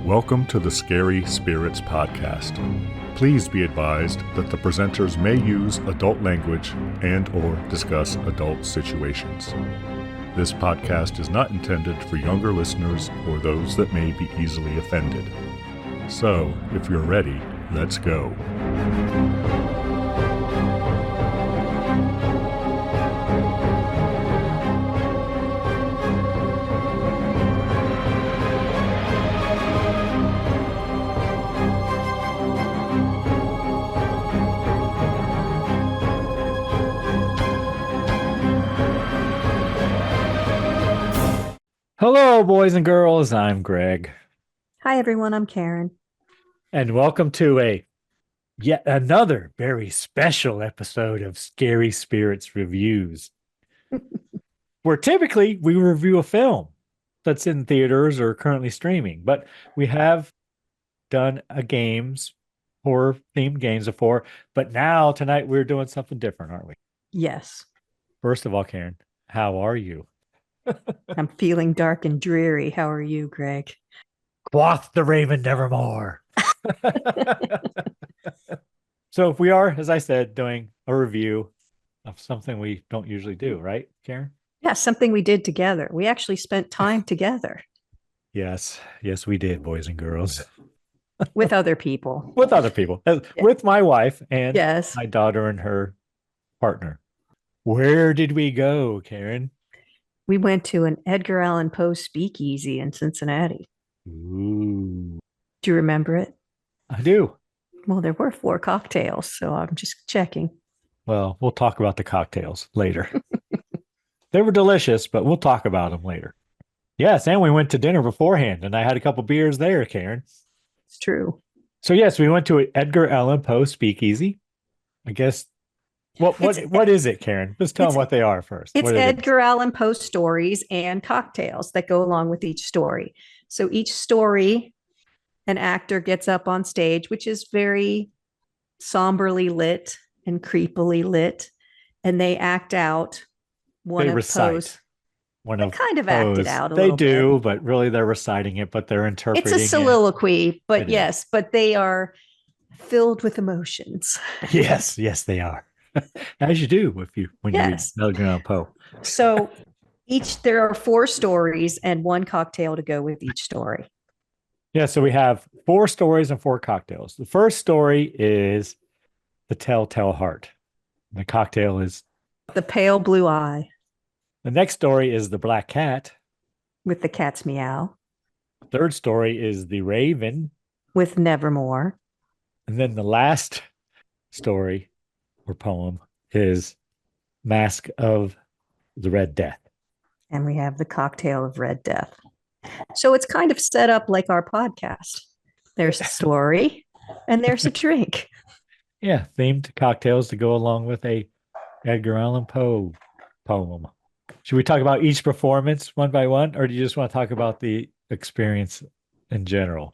Welcome to the Scary Spirits Podcast. Please be advised that the presenters may use adult language and or discuss adult situations. This podcast is not intended for younger listeners or those that may be easily offended. So, if you're ready, let's go. Hello, boys and girls. I'm Greg. Hi, everyone. I'm Karen. And welcome to yet another very special episode of Scary Spirits Reviews, where typically we review a film that's in theaters or currently streaming. But we have done horror-themed games before. But now, tonight, we're doing something different, aren't we? Yes. First of all, Karen, how are you? I'm feeling dark and dreary. How are you, Greg? Quoth the raven nevermore. So if we are, as I said, doing a review of something we don't usually do, right, Karen? Yeah, something we did together. We actually spent time together. Yes, we did, boys and girls. With other people. With other people. Yeah. With my wife and yes. my daughter and her partner. Where did we go, Karen? We went to an Edgar Allan Poe Speakeasy in Cincinnati. Ooh. Do you remember it? I do. Well, there were 4 cocktails, so I'm just checking. Well, we'll talk about the cocktails later. They were delicious, but we'll talk about them later. Yes, and we went to dinner beforehand, and I had a couple beers there, Karen. It's true. So yes, we went to an Edgar Allan Poe Speakeasy. I guess what is it, Karen? Just tell them what they are first. It's Edgar Allan Poe stories and cocktails that go along with each story. So each story, an actor gets up on stage, which is very somberly lit and creepily lit, and they act out one of Poe's. They kind of act it out a little bit. They do, but really they're reciting it, but they're interpreting it. It's a soliloquy, but yes, but they are filled with emotions. Yes, they are. As you do when you read Edgar Allan Poe. So there are 4 stories and 1 cocktail to go with each story. Yeah, so we have 4 stories and 4 cocktails. The first story is TheTell-TaleHeart. The cocktail is The Pale Blue Eye. The next story is The Black Cat. With the cat's meow. The third story is The Raven. With Nevermore. And then the last story or poem is Mask of the Red Death. And we have the cocktail of Red Death. So it's kind of set up like our podcast. There's a story and there's a drink. Yeah, themed cocktails to go along with a Edgar Allan Poe poem. Should we talk about each performance one by one, or do you just want to talk about the experience in general?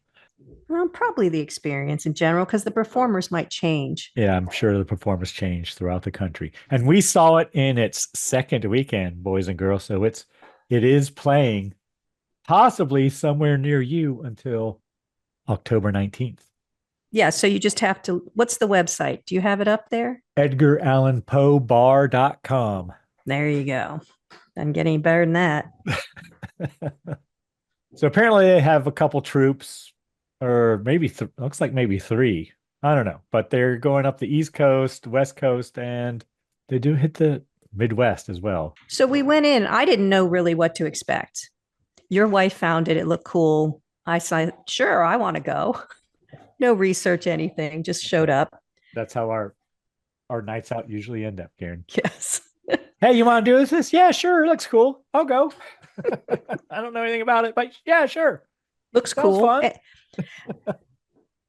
Well, probably the experience in general, because the performers might change. Yeah, I'm sure the performers change throughout the country. And we saw it in its second weekend, boys and girls. So it is playing possibly somewhere near you until October 19th. Yeah, so you just have to, what's the website? Do you have it up there? EdgarAllanPoeBar.com. There you go. Doesn't get any better than that. So apparently they have a couple troops, or maybe looks like maybe 3. I don't know, but they're going up the East Coast, West Coast, and they do hit the Midwest as well. So we went in. I didn't know really what to expect. Your wife found it. It looked cool. I said, sure, I want to go. No research, anything. Just showed up. That's how our nights out usually end up, Karen. Yes. Hey, you want to do this? Yeah, sure. Looks cool. I'll go. I don't know anything about it, but yeah, sure. Looks cool. Fun.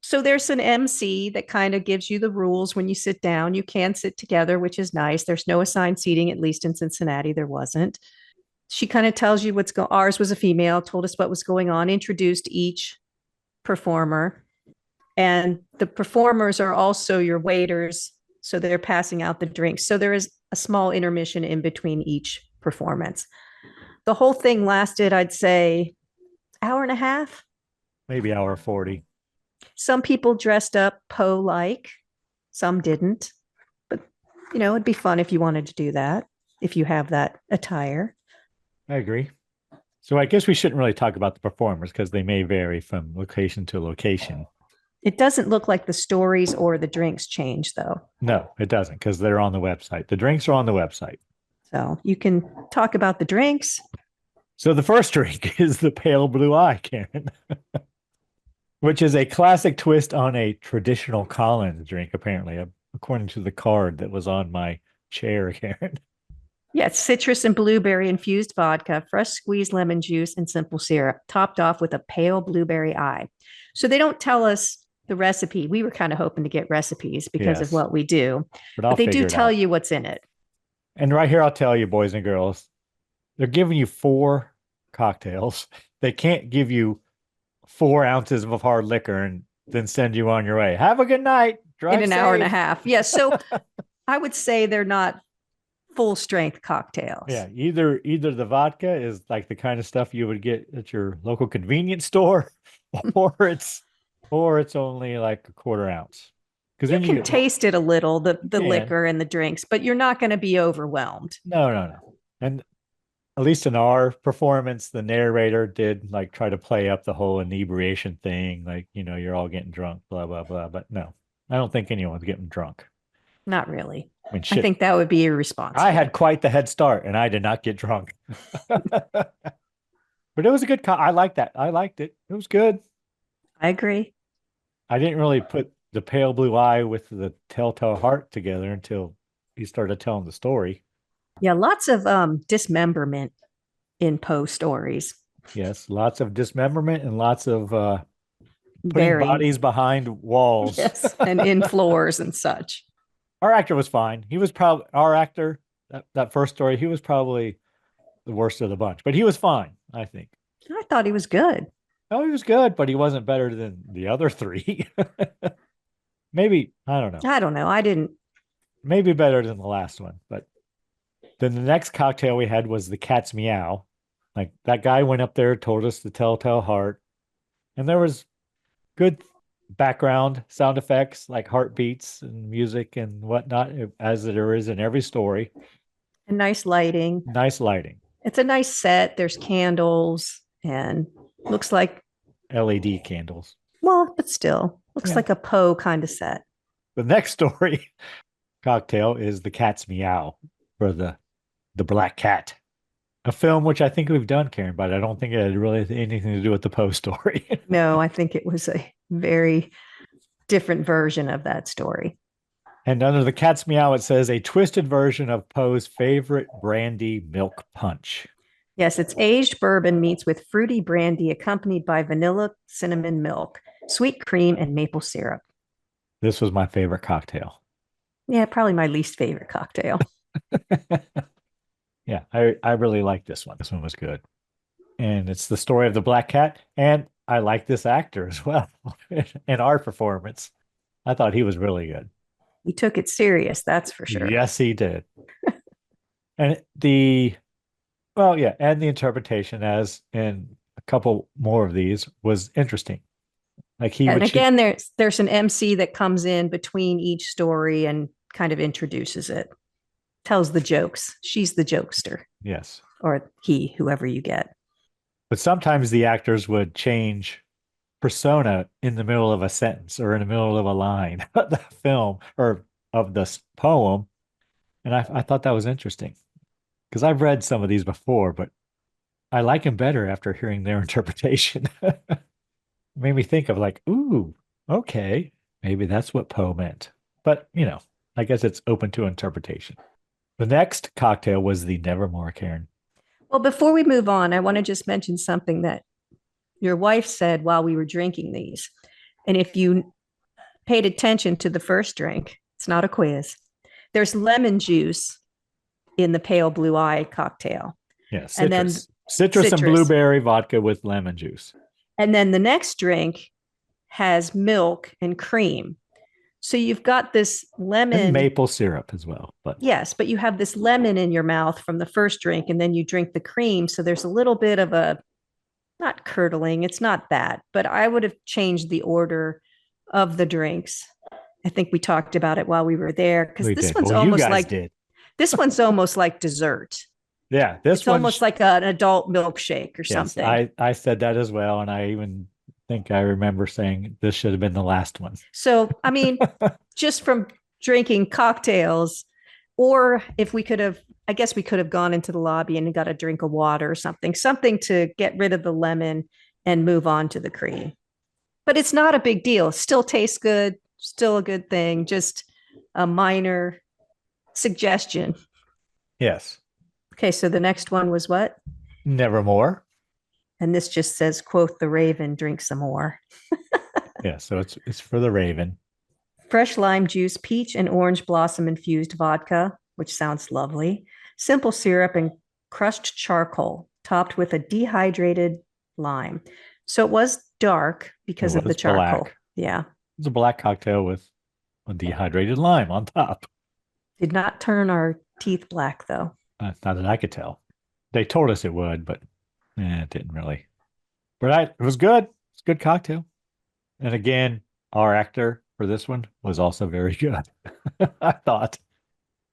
So there's an MC that kind of gives you the rules when you sit down. You can sit together, which is nice. There's no assigned seating, at least in Cincinnati, there wasn't. She kind of tells you what's going on. Ours was a female, told us what was going on, introduced each performer. And the performers are also your waiters. So they're passing out the drinks. So there is a small intermission in between each performance. The whole thing lasted, I'd say, hour and a half. maybe hour 40. Some people dressed up Poe-like, some didn't. But, it'd be fun if you wanted to do that, if you have that attire. I agree. So I guess we shouldn't really talk about the performers because they may vary from location to location. It doesn't look like the stories or the drinks change, though. No, it doesn't, because they're on the website. The drinks are on the website. So you can talk about the drinks. So the first drink is the Pale Blue Eye, Karen, which is a classic twist on a traditional Collins drink, apparently, according to the card that was on my chair, Karen. Yeah, it's citrus and blueberry infused vodka, fresh squeezed lemon juice, and simple syrup, topped off with a pale blueberry eye. So they don't tell us the recipe. We were kind of hoping to get recipes because of what we do. But they do tell you what's in it. And right here, I'll tell you, boys and girls, they're giving you 4 cocktails. They can't give you 4 ounces of hard liquor and then send you on your way. Have a good night. Drive in an safe. Hour and a half. Yeah. So I would say they're not full strength cocktails. Yeah. Either the vodka is like the kind of stuff you would get at your local convenience store, or it's only like a quarter ounce. Because you can taste it a little, the liquor and the drinks, but you're not going to be overwhelmed. No. And at least in our performance, the narrator did like try to play up the whole inebriation thing. Like, you're all getting drunk, blah, blah, blah. But no, I don't think anyone's getting drunk. Not really. I mean, shit, I think that would be irresponsible. I had quite the head start and I did not get drunk. But it was a good, I liked that. I liked it. It was good. I agree. I didn't really put the Pale Blue Eye with the TheTell-TaleHeart together until he started telling the story. Yeah, lots of dismemberment in Poe stories. Yes, lots of dismemberment and lots of putting bodies behind walls. Yes, and in floors and such. Our actor was fine. He was probably our actor. That first story, he was probably the worst of the bunch, but he was fine, I think. I thought he was good. Oh, he was good, but he wasn't better than the other 3. Maybe, I don't know. I didn't. Maybe better than the last one, but then the next cocktail we had was the Cat's Meow. Like that guy went up there, told us the TheTell-TaleHeart, and there was good background sound effects like heartbeats and music and whatnot, as there is in every story. And nice lighting. It's a nice set. There's candles and looks like LED candles. Well, but still looks like a Poe kind of set. The next story cocktail is the Cat's Meow, for the Black Cat, a film which I think we've done, Karen, but I don't think it had really anything to do with the Poe story. No, I think it was a very different version of that story. And under the Cat's Meow, it says a twisted version of Poe's favorite brandy milk punch. Yes, it's aged bourbon meets with fruity brandy accompanied by vanilla cinnamon milk, sweet cream, and maple syrup. This was my favorite cocktail. Yeah, probably my least favorite cocktail. Yeah, I really like this one. This one was good. And it's the story of the Black Cat. And I like this actor as well in our performance. I thought he was really good. He took it serious, that's for sure. Yes, he did. And the interpretation, as in a couple more of these, was interesting. Like there's an MC that comes in between each story and kind of introduces it, tells the jokes. She's the jokester. Yes. Or he, whoever you get. But sometimes the actors would change persona in the middle of a sentence or in the middle of a line of the film or of the poem. And I thought that was interesting because I've read some of these before, but I like them better after hearing their interpretation. It made me think of like, ooh, okay, maybe that's what Poe meant. But, I guess it's open to interpretation. The next cocktail was the Nevermore, Karen. Well, before we move on, I want to just mention something that your wife said while we were drinking these. And if you paid attention to the first drink, it's not a quiz. There's lemon juice in the Pale Blue Eye cocktail. Yeah, citrus. And then citrus and blueberry vodka with lemon juice. And then the next drink has milk and cream. So you've got this lemon. And maple syrup as well. But yes, but you have this lemon in your mouth from the first drink, and then you drink the cream. So there's a little bit of a not curdling. It's not that, but I would have changed the order of the drinks. I think we talked about it while we were there because We this did. one's Well, you almost guys like did. this one's almost like dessert. Yeah, this It's one almost like an adult milkshake or yes, something. I said that as well, and I even think I remember saying this should have been the last one. So, I mean, just from drinking cocktails, or if we could have, I guess we could have gone into the lobby and got a drink of water or something to get rid of the lemon and move on to the cream. But it's not a big deal. Still tastes good, still a good thing, just a minor suggestion. Yes. Okay, so the next one was what? Nevermore. And this just says, quote, the Raven, drink some more. Yeah, so it's for the Raven. Fresh lime juice, peach and orange blossom infused vodka, which sounds lovely. Simple syrup and crushed charcoal, topped with a dehydrated lime. So it was dark because of the charcoal. Black. Yeah. It's a black cocktail with a dehydrated lime on top. Did not turn our teeth black, though. Not that I could tell. They told us it would, but it didn't really. But it was good. It's a good cocktail. And again, our actor for this one was also very good. I thought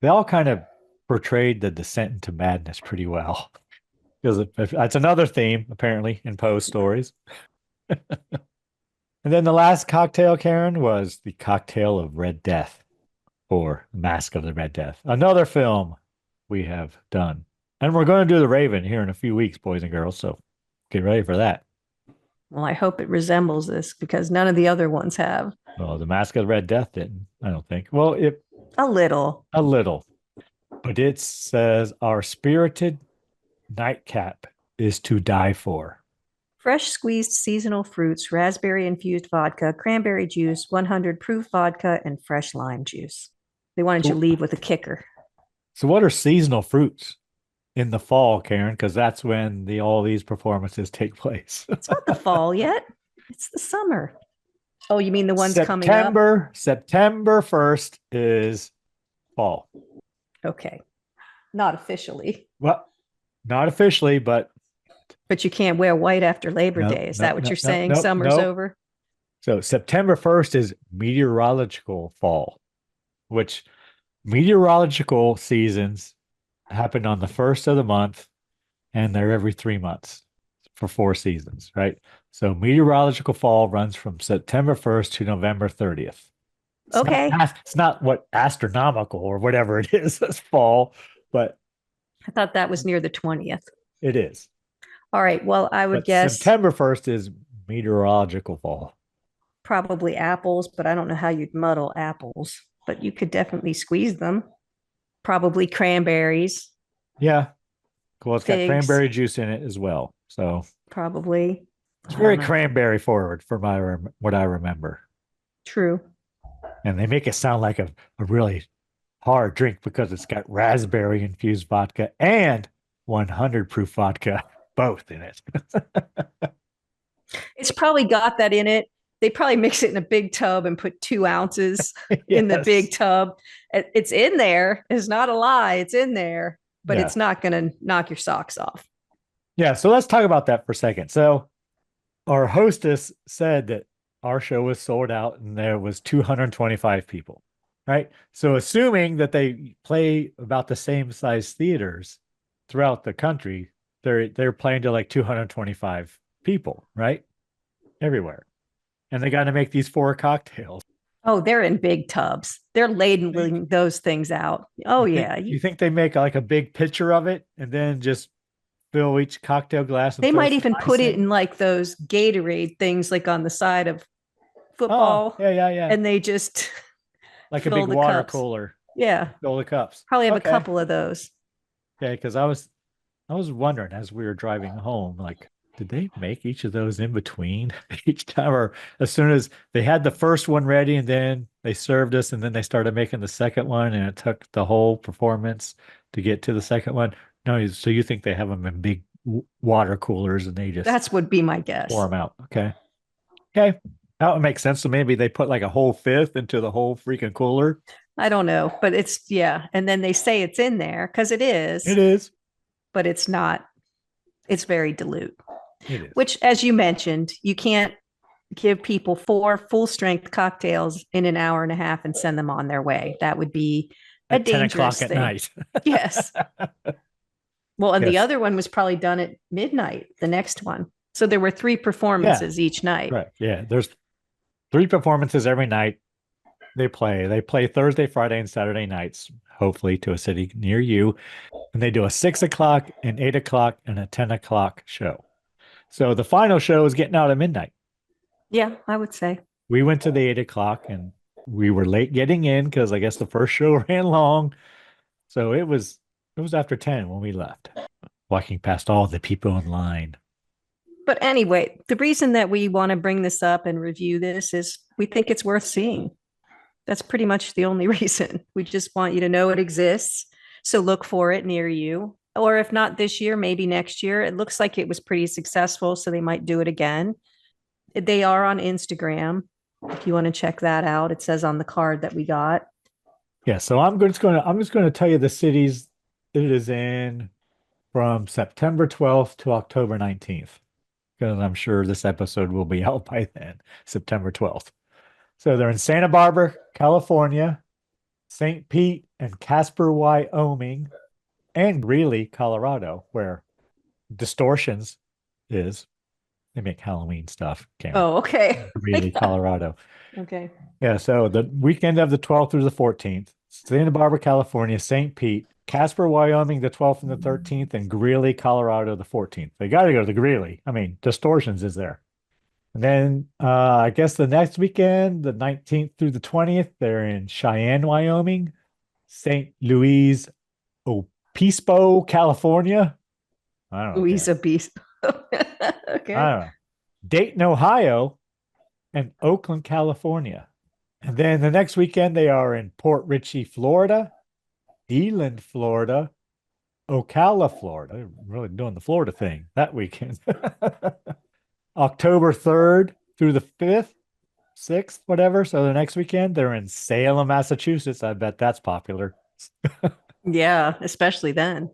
they all kind of portrayed the descent into madness pretty well. Because that's another theme, apparently, in Poe's stories. And then the last cocktail, Karen, was the cocktail of Red Death, or Mask of the Red Death. Another film we have done. And we're going to do The Raven here in a few weeks, boys and girls. So get ready for that. Well, I hope it resembles this because none of the other ones have. Well, the Mask of the Red Death didn't, I don't think. Well, a little. But it says our spirited nightcap is to die for. Fresh squeezed seasonal fruits, raspberry infused vodka, cranberry juice, 100 proof vodka, and fresh lime juice. They wanted you to leave with a kicker. So what are seasonal fruits in the fall, Karen? Because that's when all these performances take place. It's not the fall yet. It's the summer. Oh, you mean the ones coming up? September 1st is fall. Okay. Not officially. Well, not officially, but you can't wear white after Labor Day. Is that what you're saying? Summer's over? So September 1st is meteorological fall, which meteorological seasons happen on the 1st of the month, and they're every 3 months for 4 seasons, right? So meteorological fall runs from September 1st to November 30th. It's not what astronomical or whatever it is as fall, but I thought that was near the 20th. It is. All right. Well, I would guess September 1st is meteorological fall. Probably apples, but I don't know how you'd muddle apples, but you could definitely squeeze them. Probably cranberries. Yeah. Well, it's got cranberry juice in it as well. So probably. It's very cranberry forward for what I remember. True. And they make it sound like a really hard drink because it's got raspberry infused vodka and 100 proof vodka, both in it. It's probably got that in it. They probably mix it in a big tub and put 2 ounces in the big tub. It's in there. It's not a lie. It's in there, but it's not going to knock your socks off. Yeah. So let's talk about that for a second. So our hostess said that our show was sold out and there was 225 people, right? So assuming that they play about the same size theaters throughout the country, they're playing to like 225 people, right? Everywhere. And they got to make these 4 cocktails. Oh, they're in big tubs. They're ladling those things out. Oh, yeah. You think they make like a big picture of it and then just fill each cocktail glass? They might even put it in like those Gatorade things like on the side of football. Oh, yeah. And they just like a big water cooler. Yeah. Fill the cups. Probably have a couple of those. Yeah, because I was wondering as we were driving home, like, did they make each of those in between each time, or as soon as they had the first one ready and then they served us and then they started making the second one and it took the whole performance to get to the second one? No, so you think they have them in big water coolers and they just that's would be my guess. Pour them out. Okay. That would make sense. So maybe they put like a whole fifth into the whole freaking cooler. I don't know, but it's and then they say it's in there because it is. It is, but it's not. It's very dilute. It is. Which, as you mentioned, you can't give people 4 full-strength cocktails in an hour and a half and send them on their way. That would be a At 10 dangerous o'clock at thing. night. Yes. Well, and the Yes. other one was probably done at midnight, the next one. So there were 3 performances each night. Right. Yeah. There's 3 performances every night. They play Thursday, Friday, and Saturday nights, hopefully to a city near you. And they do a 6 o'clock, an 8 o'clock, and a 10 o'clock show. So the final show is getting out at midnight. Yeah, I would say. We went to the 8 o'clock and we were late getting in because I guess the first show ran long. So it was after 10 when we left, walking past all the people in line. But anyway, the reason that we want to bring this up and review this is we think it's worth seeing. That's pretty much the only reason. We just want you to know it exists. So look for it near you. Or if not this year, maybe next year. It looks like it was pretty successful, so they might do it again. They are on Instagram. If you want to check that out, it says on the card that we got. Yeah, so I'm just going to tell you the cities it is in from September 12th to October 19th, because I'm sure this episode will be out by then, September 12th. So they're in Santa Barbara, California, St. Pete and Casper, Wyoming, and Greeley, Colorado, where Distortions is. They make Halloween stuff. Oh, okay. Greeley, Colorado. Okay. Yeah, so the weekend of the 12th through the 14th, Santa Barbara, California, St. Pete, Casper, Wyoming, the 12th and the 13th, and Greeley, Colorado, the 14th. They got to go to Greeley. I mean, Distortions is there. And then I guess the next weekend, the 19th through the 20th, they're in Cheyenne, Wyoming, St. Louis Obispo, California. I don't know. Louis Obispo. Okay. I don't know. Dayton, Ohio, and Oakland, California. And then the next weekend, they are in Port Richey, Florida, Eland, Florida, Ocala, Florida. They're really doing the Florida thing that weekend. October 3rd through the 5th, 6th, whatever. So the next weekend, they're in Salem, Massachusetts. I bet that's popular. Yeah, especially then.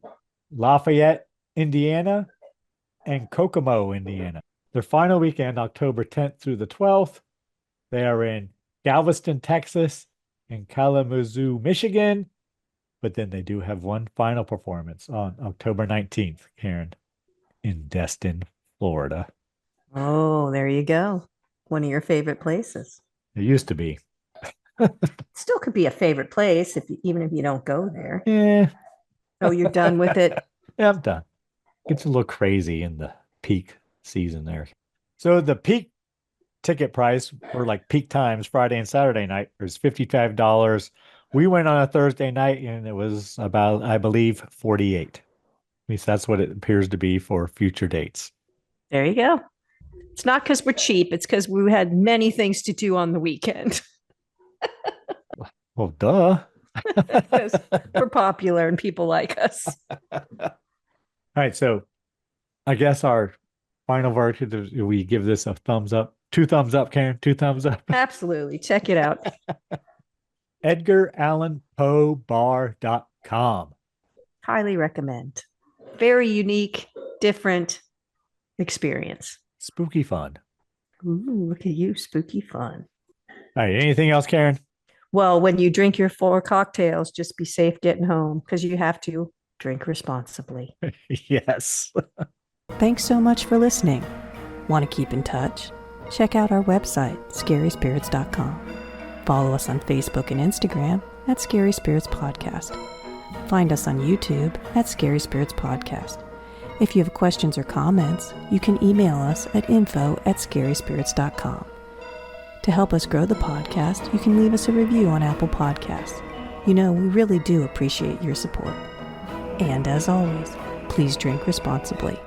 Lafayette, Indiana, and Kokomo, Indiana. Their final weekend, October 10th through the 12th, they are in Galveston, Texas, and Kalamazoo, Michigan. But then they do have one final performance on October 19th, Karen, in Destin, Florida. Oh, there you go. One of your favorite places. It used to be. Still could be a favorite place even if you don't go there. Yeah. Oh, you're done with it? Yeah, I'm done. Gets a little crazy in the peak season there. So the peak ticket price for like peak times, Friday and Saturday night, is $55. We went on a Thursday night and it was about, I believe, $48. At least that's what it appears to be for future dates. There you go. It's not because we're cheap. It's because we had many things to do on the weekend. Well, duh. We're popular and people like us. All right. So I guess our final verdict is we give this a thumbs up. 2 thumbs up, Karen. 2 thumbs up. Absolutely. Check it out. Edgar Allan Poe Bar.com. Highly recommend. Very unique, different experience. Spooky fun. Ooh, look at you. Spooky fun. All right. Anything else, Karen? Well, when you drink your 4 cocktails, just be safe getting home because you have to drink responsibly. Yes. Thanks so much for listening. Want to keep in touch? Check out our website, scaryspirits.com. Follow us on Facebook and Instagram at Scary Spirits Podcast. Find us on YouTube at Scary Spirits Podcast. If you have questions or comments, you can email us at info@scaryspirits.com. To help us grow the podcast, you can leave us a review on Apple Podcasts. You know, we really do appreciate your support. And as always, please drink responsibly.